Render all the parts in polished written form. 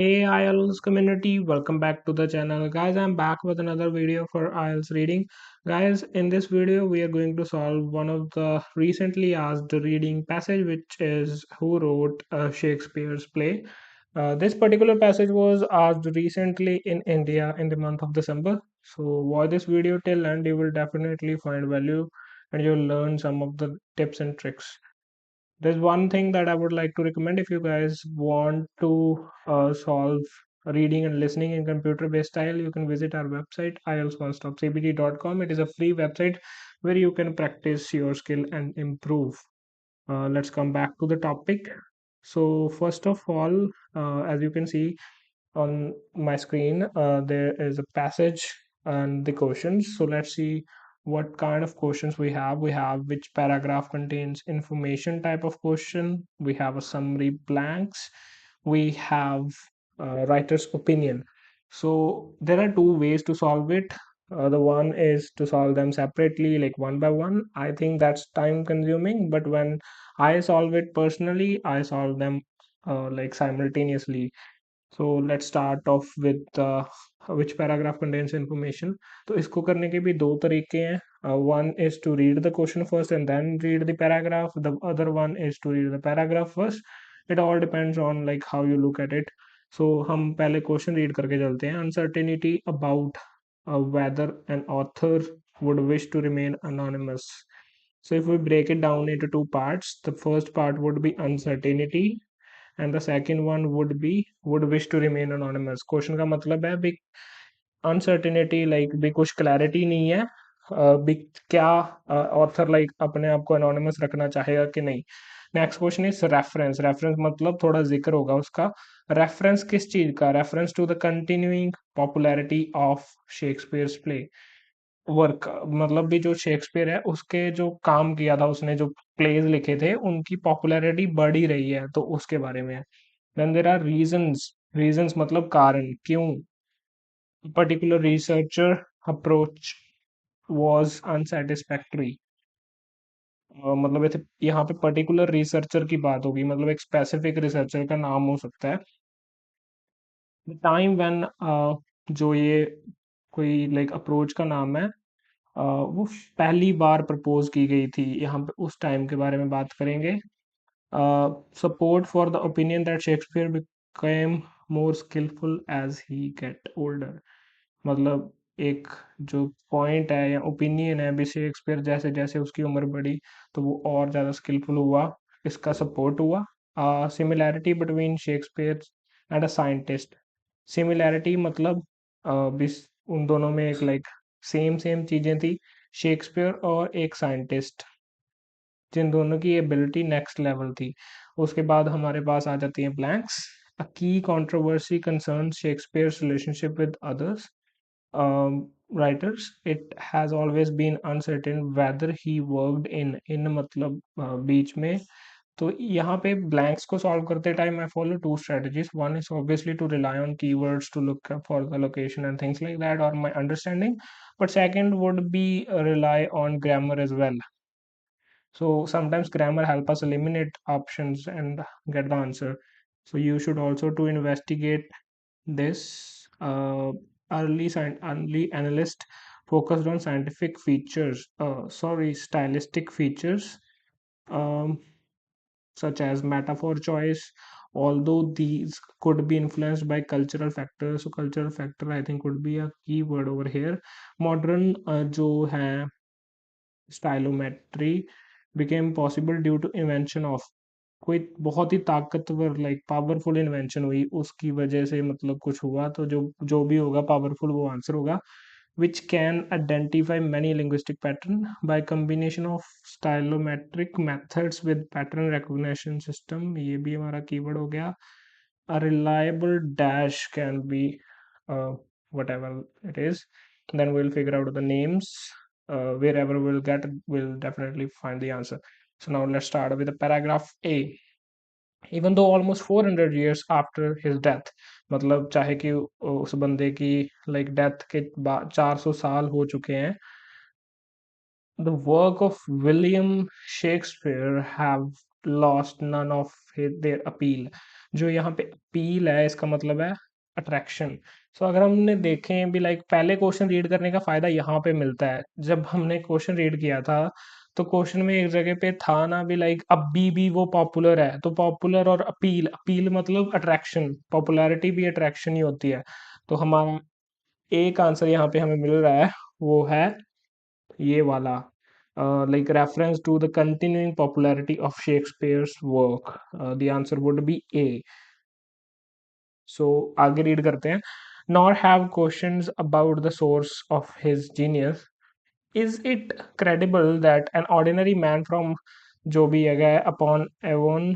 Hey IELTS community, welcome back to the channel. Guys, I'm back with another video for IELTS reading. Guys, in this video, we are going to solve one of the recently asked reading passage, which is who wrote Shakespeare's play. This particular passage was asked recently in India in the month of December. So watch this video till end, you will definitely find value and you'll learn some of the tips and tricks. There's one thing that I would like to recommend if you guys want to solve reading and listening in computer based style. You can visit our website ielts1stopcbt.com. It is a free website where you can practice your skill and improve. Let's come back to the topic. So first of all, as you can see on my screen, there is a passage and the questions. So let's see what kind of questions we have. We have which paragraph contains information type of question. We have a summary blanks. We have writer's opinion. So there are two ways to solve it. The one is to solve them separately, like one by one. I think that's time consuming, but when I solve it personally, I solve them like simultaneously. So let's start off with which paragraph contains information. तो इसको करने के भी दो तरीके हैं. One is to read the question first and then read the paragraph. The other one is to read the paragraph first. It all depends on like how you look at it. So हम पहले question read करके चलते हैं. Uncertainty about whether an author would wish to remain anonymous. So if we break it down into two parts, the first part would be uncertainty and the second one would wish to remain anonymous. Question का मतलब है भी uncertainty like भी कुछ clarity नहीं है भी क्या ऑथर लाइक अपने आप को अनोनिमस रखना चाहेगा कि नहीं. Next question is reference. Reference मतलब थोड़ा जिक्र होगा उसका. रेफरेंस किस चीज का? Reference to the continuing popularity of Shakespeare's play. Work मतलब भी जो शेक्सपियर है उसके जो काम किया था उसने, जो प्लेज लिखे थे, उनकी पॉपुलैरिटी बढ़ ही रही है, तो उसके बारे में है. Then there are reasons. Reasons मतलब कारण, क्यों. Particular researcher approach was unsatisfactory. मतलब यहाँ पे पर्टिकुलर रिसर्चर की बात होगी, मतलब एक स्पेसिफिक रिसर्चर का नाम हो सकता है. टाइम व्हेन जो ये कोई लाइक अप्रोच का नाम है, वो पहली बार प्रपोज की गई थी, यहाँ पे उस टाइम के बारे में बात करेंगे. Support for the opinion that Shakespeare became more skillful as he get older. मतलब एक जो पॉइंट है या ओपिनियन है भी, शेक्सपियर जैसे जैसे उसकी उम्र बढ़ी तो वो और ज़्यादा स्किलफुल हुआ, इसका सपोर्ट हुआ. Similarity between Shakespeare and a scientist. Similarity मतलब उन दोनों में एक लाइक सेम सेम चीजें थी, शेक्सपियर और एक साइंटिस्ट, जिन दोनों की एबिलिटी नेक्स्ट लेवल थी. उसके बाद हमारे पास आ जाती हैं ब्लैंक्स. अ की controversy concern Shakespeare's relationship with others writers. It has always been uncertain whether he worked in मतलब बीच में. तो यहाँ पे ब्लैंक्स को सॉल्व करते time I follow two strategies. One is obviously to rely on keywords to look for the location and things like that और my understanding. But second would be rely on grammar as well. So sometimes grammar help us eliminate options and get the answer. So you should also to investigate this. Early analyst focused on scientific features, stylistic features, um, such as metaphor choice, although these could be influenced by cultural factors. So cultural factor I think would be a key word over here. Modern जो है स्टाइलोमेट्री became possible due to invention of. कोई बहुत ही ताकतवर like powerful invention हुई, उसकी वजह से मतलब कुछ हुआ, तो जो जो भी होगा पावरफुल वो आंसर होगा. which can identify many linguistic pattern by combination of stylometric methods with pattern recognition system. ये भी हमारा कीवर्ड हो गया. a reliable dash can be whatever it is. Then we'll figure out the names. Wherever we'll definitely find the answer. So now let's start with the paragraph A. Even though almost 400 years after his death, मतलब चाहे कि उस बंदे की like death के बाद 400 साल हो चुके हैं, the work of William Shakespeare have lost none of their appeal. जो यहाँ पे अपील है इसका मतलब है अट्रैक्शन। सो अगर हमने देखें भी लाइक पहले क्वेश्चन रीड करने का फायदा यहाँ पे मिलता है। जब हमने क्वेश्चन रीड किया था तो क्वेश्चन में एक जगह पे था ना भी लाइक अभी भी वो पॉपुलर है, तो पॉपुलर और अपील, अपील मतलब अट्रैक्शन, पॉपुलैरिटी भी अट्रैक्शन ही होती है। तो हमारा एक आंसर यहाँ पे हमें मिल रहा है, वो है ये वाला, like reference to the continuing popularity of Shakespeare's work. The answer would be A. So आगे रीड करते हैं। Nor have questions about the source of his genius, is it credible that an ordinary man from जो भी जगह है upon Avon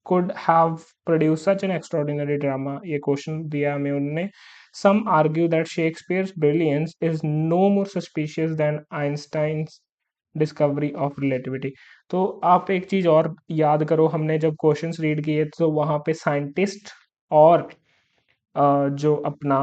could have produced such an extraordinary drama। ये क्वेश्चन दिया हमें उन्होंने। Some argue that Shakespeare's brilliance is no more suspicious than Einstein's discovery of relativity। तो आप एक चीज और याद करो, हमने जब क्वेश्चंस रीड किए तो वहां पे साइंटिस्ट और जो अपना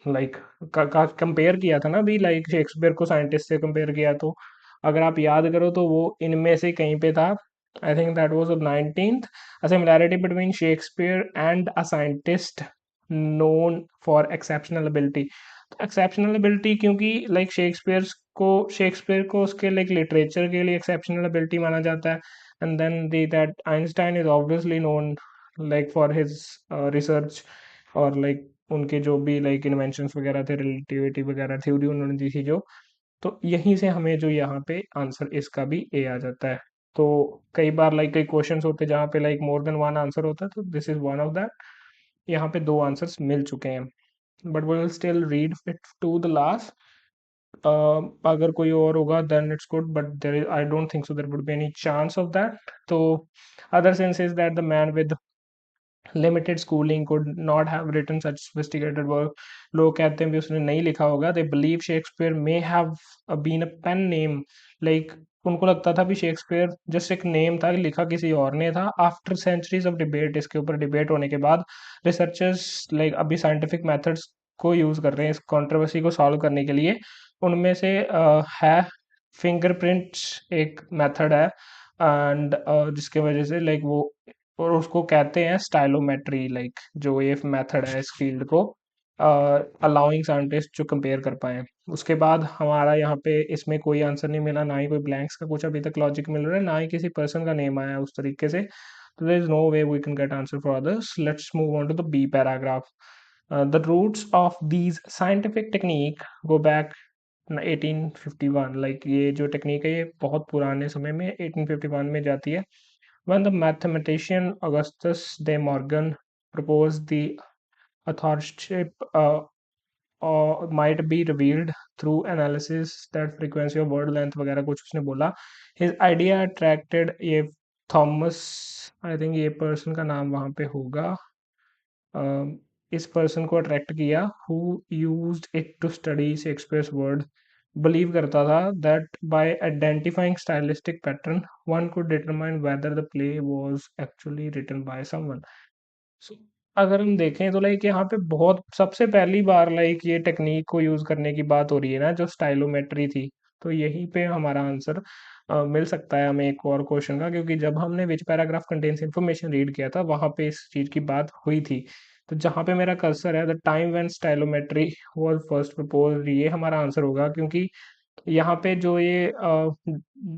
लाइक कंपेयर किया था ना भी, लाइक शेक्सपियर को साइंटिस्ट से कंपेयर किया, तो अगर आप याद करो तो वो इनमें से कहीं पे था। I think that was the 19th, a similarity between Shakespeare and a scientist known for exceptional ability. Exceptional ability क्योंकि लाइक शेक्सपियर को उसके लाइक लिटरेचर के लिए एक्सेप्शनल एबिलिटी माना जाता है। And then the that Einstein is obviously known like for his research, और like उनके जो भी लाइक इन्वेंशंस वगैरह थे, रिलेटिविटी वगैरह थ्योरी उन्होंने दी थी जो। तो यहीं से हमें जो यहाँ पे आंसर इसका भी ए आ जाता है। तो कई बार लाइक कई क्वेश्चंस होते हैं जहाँ पे like more than one answer होता है, तो this is one of that. यहाँ पे दो आंसर्स मिल चुके हैं, but we will still read it to the last. अगर कोई और होगा then it's good, but there is I don't think so there would be any chance of that. तो other sense is that the man with limited schooling could not have written such sophisticated work. लोग कहते हैं भी उसने नहीं लिखा होगा। They believe Shakespeare may have been a pen name, like उनको लगता था भी शेक्सपियर जस्ट एक नेम था, लिखा किसी और ने था। आफ्टर सेंचुरीज ऑफ डिबेट, इसके ऊपर डिबेट होने के बाद रिसर्चर्स लाइक अभी साइंटिफिक मेथड्स को यूज कर रहे हैं इस कंट्रोवर्सी को सॉल्व करने के लिए। उनमें से है फिंगरप्रिंट्स एक मेथड है, एंड जिसके वजह से लाइक वो, और उसको कहते हैं स्टाइलोमेट्री, लाइक जो ये मेथड है इस फील्ड को अलाउइंग साइंटिस्ट जो कंपेयर कर पाए। उसके बाद हमारा यहाँ पे इसमें कोई आंसर नहीं मिला, ना ही कोई ब्लैंक्स का कुछ अभी तक लॉजिक मिल रहा है, ना ही किसी पर्सन का नेम आया उस तरीके से। तो there is no way we can get answer for others. Let's move on to the B paragraph. The roots of these scientific technique go back 1851। Like ये जो टेक्निक है ये बहुत पुराने समय में 1851 में जाती है। When the mathematician Augustus de Morgan proposed the authorship might be revealed through analysis that frequency of word length वगैरह कुछ उसने बोला। His idea attracted ये थॉमस, आई थिंक ये पर्सन का नाम वहाँ पे होगा, इस पर्सन को अट्रैक्ट किया। Who used it to study Shakespeare's word. Believe करता था that by identifying stylistic pattern one could determine whether the play was actually written by someone. So अगर हम देखें तो लाइक यहाँ पे बहुत सबसे पहली बार लाइक ये टेक्निक को यूज करने की बात हो रही है ना, जो स्टाइलोमेट्री थी। तो यहीं पे हमारा आंसर मिल सकता है हमें एक और क्वेश्चन का, क्योंकि जब हमने विच पैराग्राफ कंटेन्स इंफॉर्मेशन रीड किया था वहां पे इस चीज की बात हुई थी। तो जहां पे मेरा कर्सर है, the time when stylometry was first proposed, ये हमारा आंसर होगा। क्योंकि यहाँ पे जो ये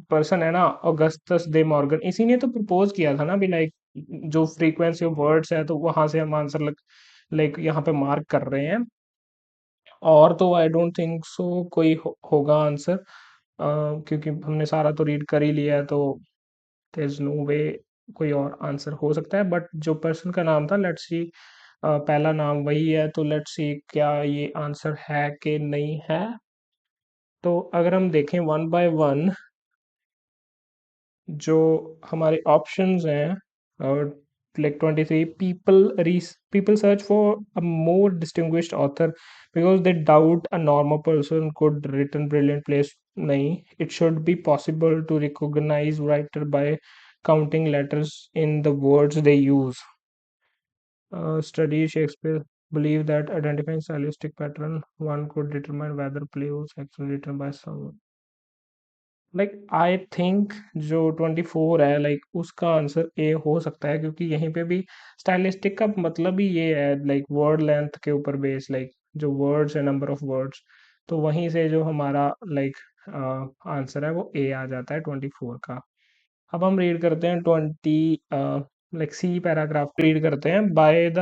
पर्सन है ना ऑगस्टस दे मॉर्गन, इसी ने तो प्रपोज किया था ना भी लाइक जो फ्रीक्वेंसी ऑफ वर्ड्स है, तो वहां से हम आंसर लाइक यहाँ पे मार्क कर रहे हैं। और तो आई डोंट थिंक सो कोई होगा आंसर, क्योंकि हमने सारा तो रीड कर ही लिया है, तो देयर इज नो वे कोई और आंसर हो सकता है। बट जो पर्सन का नाम था, लेट्स सी, पहला नाम वही है, तो लेट्स सी क्या ये आंसर है कि नहीं है। तो अगर हम देखें वन बाय वन जो हमारे ऑप्शंस हैं, और like 23, people search for a more distinguished author because they doubt a normal person could written brilliant plays। नहीं, it should be possible to recognize writer by counting letters in the words they use। Study Shakespeare, believe that identifying stylistic pattern one could determine whether play was actually written by someone। Like I think जो 24 है like उसका answer A हो सकता है, क्योंकि यहीं पे भी स्टाइलिस्टिक का मतलब ही ये है लाइक वर्ड लेंथ के ऊपर बेस, लाइक जो वर्ड्स है, नंबर ऑफ वर्ड्स, तो वहीं से जो हमारा लाइक आंसर है वो ए आ जाता है 24 का। अब हम रीड करते हैं लाइक सी पैराग्राफ रीड करते हैं। बाय द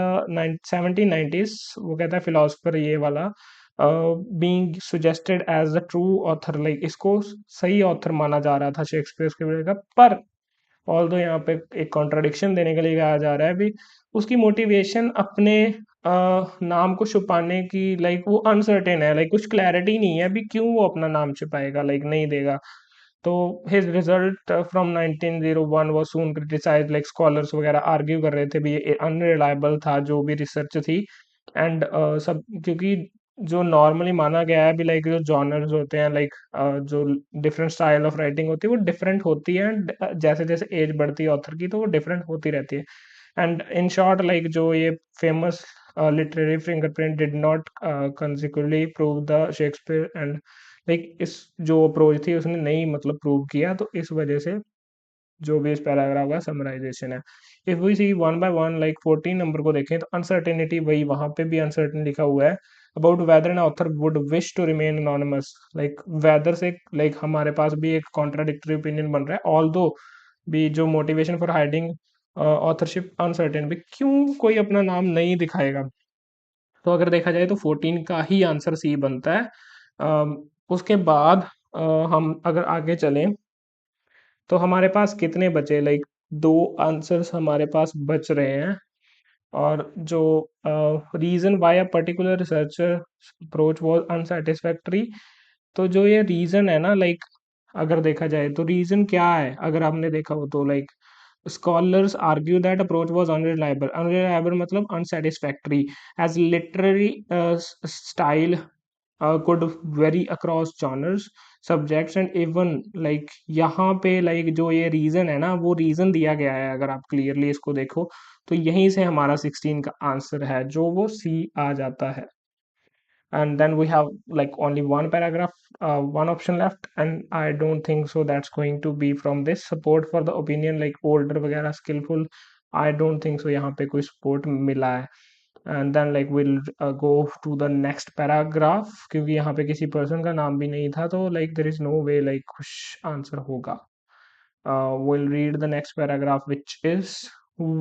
1790s, वो कहता है फिलोसफर ये वाला being suggested as the true author, like इसको सही ऑथर माना जा रहा था शेक्सपियर के का, पर ऑल दो यहाँ पे एक कॉन्ट्रडिक्शन देने के लिए कहा जा रहा है भी उसकी मोटिवेशन अपने नाम को छुपाने की, लाइक वो अनसर्टेन है, लाइक कुछ क्लैरिटी नहीं है अभी क्यों वो अपना नाम छुपाएगा, लाइक नहीं देगा। तो his result from 1901 was soon criticized, like scholars वगैरह आर्ग्यू कर रहे थे भी ये अनरिलायबल था जो भी रिसर्च थी। एंड सब क्योंकि जो नॉर्मली माना गया है भी लाइक जो जॉनर्स होते हैं, लाइक जो डिफरेंट स्टाइल ऑफ राइटिंग होती है वो डिफरेंट होती है, and, जैसे जैसे एज बढ़ती है ऑथर की तो वो डिफरेंट होती रहती है। एंड इन शॉर्ट लाइक जो ये famous literary fingerprint did not consequently prove the Shakespeare end, like इस जो अप्रोच थी उसने नहीं मतलब प्रूव किया, तो इस वजह से जो भी इस पैराग्राफ का समराइजेशन है। If we see one by one, like 14 number को देखें तो अनसर्टेनिटी, वही वहां पे भी अनसर्टेन लिखा हुआ है। About whether an author would wish to remain anonymous, like whether से लाइक हमारे पास भी एक कॉन्ट्राडिक्टरी ओपिनियन बन रहा है, ऑल दो भी जो motivation for hiding authorship uncertain भी, क्यों कोई अपना नाम नहीं दिखाएगा। तो अगर देखा जाए तो 14 का ही आंसर सी बनता है। उसके बाद अ, हम अगर आगे चलें तो हमारे पास कितने बचे, लाइक दो आंसर्स हमारे पास बच रहे हैं। और जो reason why a particular researcher approach was unsatisfactory, तो जो ये रीजन है ना, लाइक अगर देखा जाए तो रीजन क्या है, अगर आपने देखा हो तो like scholars argue that approach was unreliable मतलब unsatisfactory as literary style could vary across genres subjects and even like यहाँ पे like जो ये रीजन है ना वो रीजन दिया गया है, अगर आप क्लियरली इसको देखो तो यहीं से हमारा 16 का आंसर है जो वो सी आ जाता है। And then we have like only one paragraph, one option left, and I don't think so that's going to be from this support for the opinion like older वगैरह skillful, I don't think so यहाँ पे कोई support मिला है। And then like we'll go to the next paragraph, क्योंकि यहाँ पे किसी person का नाम भी नहीं था तो like there is no way like कुछ आंसर होगा। We'll read the next paragraph, which is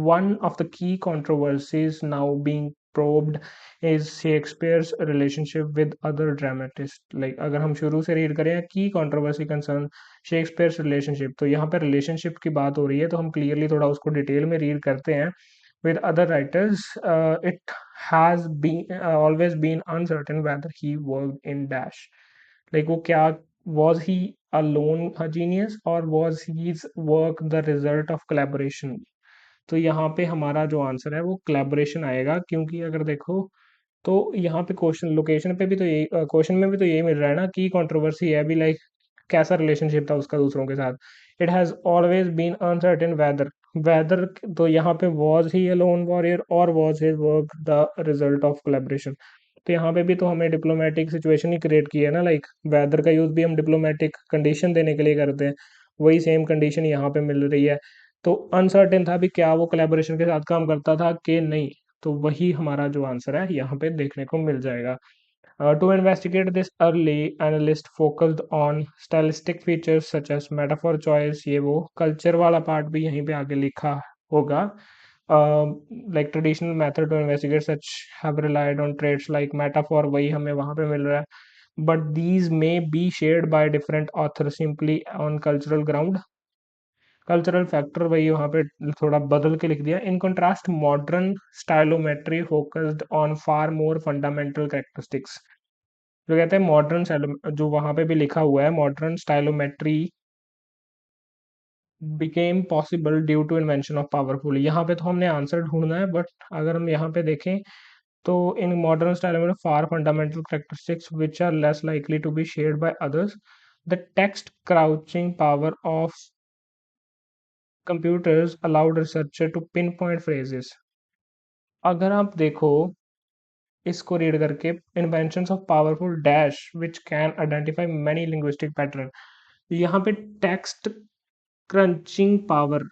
one of the key controversies now being probed is Shakespeare's relationship with other dramatists. Like अगर हम शुरू से रीड करें की कंट्रोवर्सी कंसर्न शेक्सपियर्स रिलेशनशिप, तो यहाँ पर रिलेशनशिप की बात हो रही है तो हम क्लियरली थोड़ा उसको डिटेल में रीड करते हैं। with other writers, it has been always been uncertain whether he worked in dash, like वो क्या, was he a lone a genius or was his work the result of collaboration। तो यहाँ पे हमारा जो आंसर है वो कोलैबोरेशन आएगा, क्योंकि अगर देखो तो यहाँ पे क्वेश्चन लोकेशन पे भी तो यही क्वेश्चन में भी तो यही मिल रहा है ना कि कंट्रोवर्सी है अभी, लाइक कैसा रिलेशनशिप था उसका दूसरों के साथ। It has always been uncertain whether, whether तो यहाँ पे वॉज ही अलोन वॉरियर और was his work the result of collaboration. तो यहाँ पे भी तो हमें डिप्लोमेटिक सिचुएशन ही क्रिएट की है ना, लाइक वेदर का यूज भी हम डिप्लोमेटिक कंडीशन देने के लिए करते हैं, वही सेम कंडीशन यहाँ पे मिल रही है। तो अनसर्टेन था भी क्या वो कोलेबोरेशन के साथ काम करता था कि नहीं, तो वही हमारा जो आंसर है यहाँ पे देखने को मिल जाएगा। To investigate this early, analyst focused on stylistic features such as metaphor choice, ये वो culture वाला part भी यहीं पे आगे लिखा होगा। Like traditional method to investigate such have relied on traits like metaphor, वही हमें वहाँ पे मिल रहा है, but these may be shared by different authors simply on cultural ground। Cultural factor वही वहाँ पे थोड़ा बदल के लिख दिया। In contrast modern stylometry focused on far more fundamental characteristics, जो कहते हैं मॉडर्न जो वहाँ पे भी लिखा हुआ है modern stylometry became possible due to invention of powerful, यहाँ पे तो हमने आंसर ढूंढना है, बट अगर हम यहाँ पे देखें तो in modern stylometry far fundamental characteristics which are less likely to be shared by others, the text crunching power of computers allowed researcher to pinpoint phrases। अगर आप देखो इसको रीड करके, inventions of powerful dash which can identify many linguistic pattern, यहाँ पे text crutching power,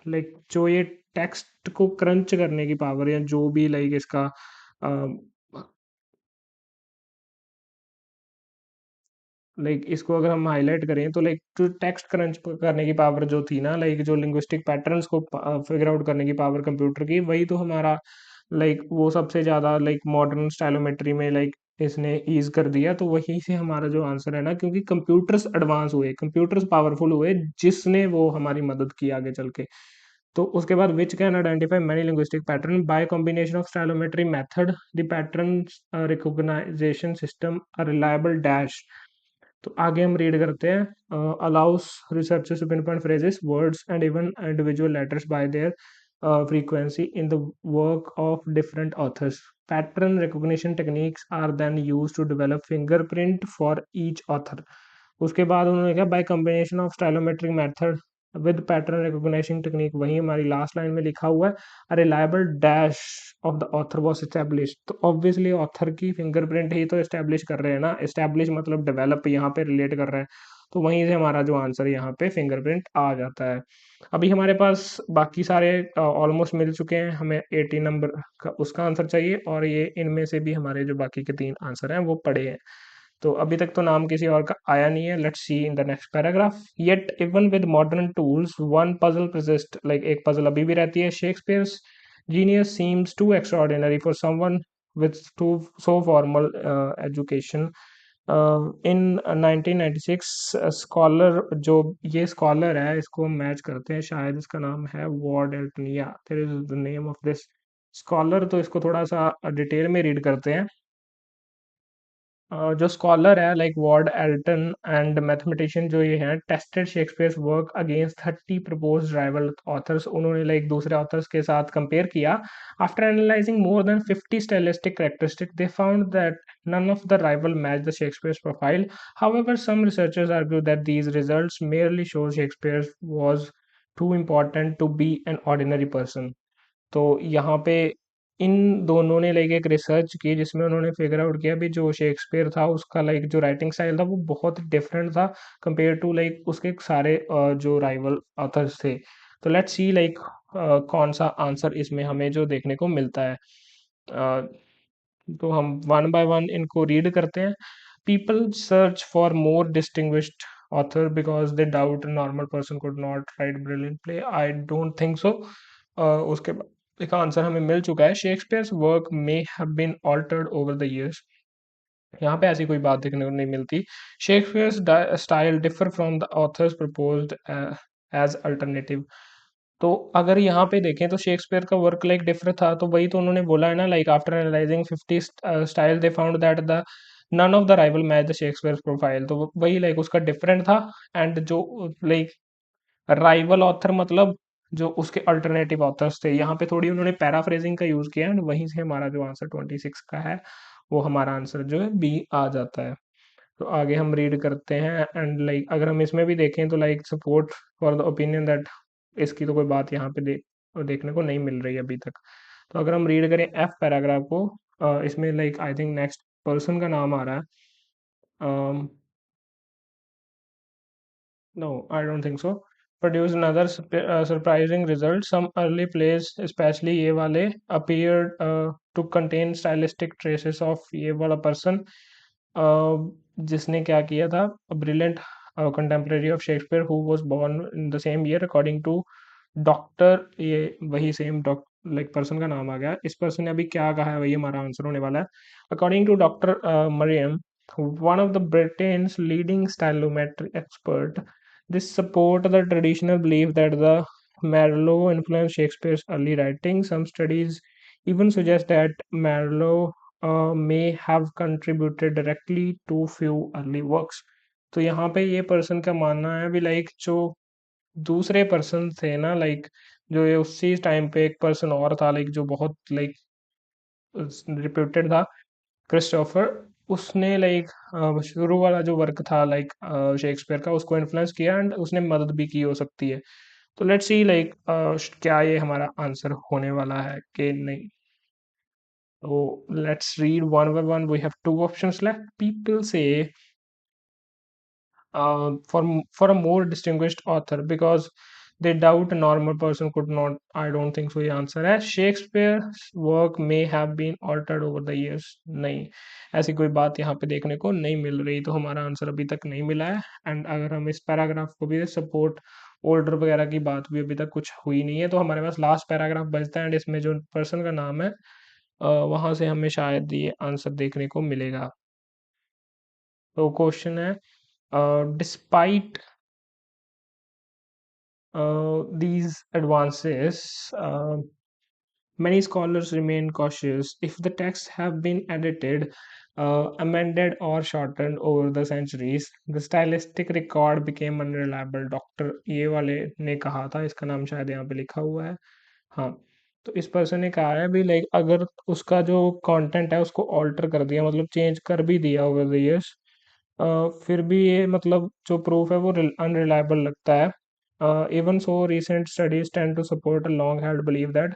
like जो ये text को क्रंच करने की पावर, या जो भी लाइक इसका लाइक इसको अगर हम हाईलाइट करें तो लाइक जो टेक्स्ट क्रंच करने की पावर जो थी ना, लाइक जो लिंग्विस्टिक पैटर्न्स को फिगर आउट करने की पावर कंप्यूटर की, वही तो हमारा लाइक वो सबसे ज़्यादा लाइक मॉडर्न स्टाइलोमेट्री में लाइक इसने ईज कर दिया। तो वहीं से हमारा जो आंसर है ना, क्योंकि कंप्यूटर्स एडवांस हुए, कंप्यूटर्स पावरफुल हुए, जिसने वो हमारी मदद की आगे चल के। तो उसके बाद which can identify many linguistic pattern by combination of stylometry method, the pattern recognisation system a reliable dash. तो आगे हम रीड करते हैं, allows researchers to pinpoint phrases, words and even individual letters by their frequency in the work of different authors. Pattern recognition techniques are then used to develop fingerprint for each author. उसके बाद उन्होंने कहा by combination of stylometric method with pattern recognition technique, वही हमारी last line में लिखा हुआ है, a reliable dash of the author was establish. तो ऑब्वियसली ऑथर की फिंगरप्रिंट ही तो एस्टेब्लिश कर रहे हैं ना, एस्टेब्लिश मतलब डेवलप, यहाँ पे रिलेट कर रहे हैं। तो वहीं से हमारा जो आंसर यहाँ पे फिंगरप्रिंट आ जाता है। अभी हमारे पास बाकी सारे ऑलमोस्ट मिल चुके हैं, हमें 80 नंबर का उसका आंसर चाहिए, और ये इनमें से भी हमारे जो बाकी के 3 आंसर हैं वो पड़े हैं। तो अभी तक तो नाम किसी और का आया नहीं है। Let's see in the next paragraph, yet even with modern tools one puzzle persist, like एक पजल अभी भी रहती है, Shakespeare's genius seems to extraordinary for someone with too so formal education. In 1996 scholar, जो ये स्कॉलर है इसको हम मैच करते हैं, शायद इसका नाम है वॉर्ड एल्टनिया, there is the name of this scholar. तो इसको थोड़ा सा डिटेल में रीड करते हैं। जो स्कॉलर है like Ward Elton and mathematician जो ये हैं, tested Shakespeare's work against 30 proposed rival authors. उन्होंने लाइक दूसरे ऑथर्स के साथ कंपेयर किया। After analysing more than 50 stylistic characteristic, they found that none of the rival matched the Shakespeare's profile. However, some researchers argue that these results merely show Shakespeare was too important to be an ordinary person. तो यहाँ पे इन दोनों ने like एक research की, जिसमें उन्होंने figure out किया भी जो शेक्सपियर था उसका लाइक जो राइटिंग स्टाइल था वो बहुत डिफरेंट था कंपेयर टू लाइक उसके सारे जो राइवल ऑथर्स थे। तो लेट्स सी लाइक कौन सा आंसर इसमें हमें जो देखने को मिलता है। अ, तो हम वन बाय वन इनको रीड करते हैं। People search for more distinguished author because they doubt normal person could not write brilliant play, I don't think so. उसके बाद एक आंसर हमें मिल चुका है, Shakespeare's work may have been altered over the years. यहाँ पे ऐसी कोई बात देखने को नहीं मिलती। Shakespeare's style differ from the authors proposed as alternative. तो अगर यहाँ पे देखें तो शेक्सपियर का वर्क लाइक डिफर था, तो वही तो उन्होंने बोला है ना, like after analysing 50 style they found that the none of the rival match the Shakespeare profile. तो वही लाइक उसका डिफरेंट था। एंड जो लाइक राइवल ऑथर मतलब जो उसके अल्टरनेटिव ऑथर्स थे, यहाँ पे थोड़ी उन्होंने पैराफ्रेजिंग का यूज किया, एंड वहीं से हमारा जो आंसर 26 का है वो हमारा आंसर जो है बी आ जाता है। तो आगे हम रीड करते हैं, एंड लाइक अगर हम इसमें भी देखें तो like support for the opinion that, इसकी तो कोई बात यहाँ पे देखने को नहीं मिल रही अभी तक। तो अगर हम रीड करें एफ पैराग्राफ को, इसमें like I think next person का नाम आ रहा है। No, I don't think so. Produced another surprising result. Some early plays, especially ये वाले, appeared to contain stylistic traces of ये वाला person, जिसने क्या किया था, a brilliant contemporary of Shakespeare who was born in the same year according to doctor, ये वही सेम लाइक पर्सन का नाम आ गया। इस पर्सन ने अभी क्या कहा है वही हमारा आंसर होने वाला है। According to doctor Mariam, one of the Britain's leading stylometry expert, this support the traditional belief that the Marlowe influenced Shakespeare's early writing. Some studies even suggest that Marlowe may have contributed directly to few early works. तो यहाँ पे ये person का मानना है भी like जो दूसरे पर्सन थे ना, लाइक जो ये उसी टाइम पे एक पर्सन और था लाइक जो बहुत लाइक रिप्यूटेड था, क्रिस्टोफर, उसने लाइक शुरू वाला जो वर्क था लाइक शेक्सपियर का उसको इन्फ्लुएंस किया, एंड उसने मदद भी की हो सकती है। तो लेट्स सी लाइक क्या ये हमारा आंसर होने वाला है कि नहीं। तो let's read one by one, we have two options left. People से for a more distinguished author because they doubt a normal person could not. I don't think so ये आंसर है. Shakespeare's work may have been altered over the years. नहीं, ऐसी कोई बात यहाँ पे देखने को नहीं मिल रही, तो हमारा आंसर अभी तक नहीं मिला है. एंड अगर हम इस पैराग्राफ को भी सपोर्ट ऑर्डर वगैरह की बात भी अभी तक कुछ हुई नहीं है, तो हमारे पास लास्ट पैराग्राफ बचता है एंड इसमें जो पर्सन का नाम है वहां से हमें शायद ये आंसर देखने को मिलेगा. तो क्वेश्चन है, despite these advances, many scholars remain cautious. If the texts have been edited, amended, or shortened over the centuries, the stylistic record became unreliable. Doctor ये वाले ने कहा था, इसका नाम शायद यहाँ पे लिखा हुआ है. हाँ, तो इस पर्सन ने कहा है भी लाइक अगर उसका जो कंटेंट है उसको ऑल्टर कर दिया, मतलब चेंज कर भी दिया ओवर द इयर्स, फिर भी ये मतलब जो प्रूफ है वो अनरिलायबल लगता है. Even so, recent studies tend to support a long held belief that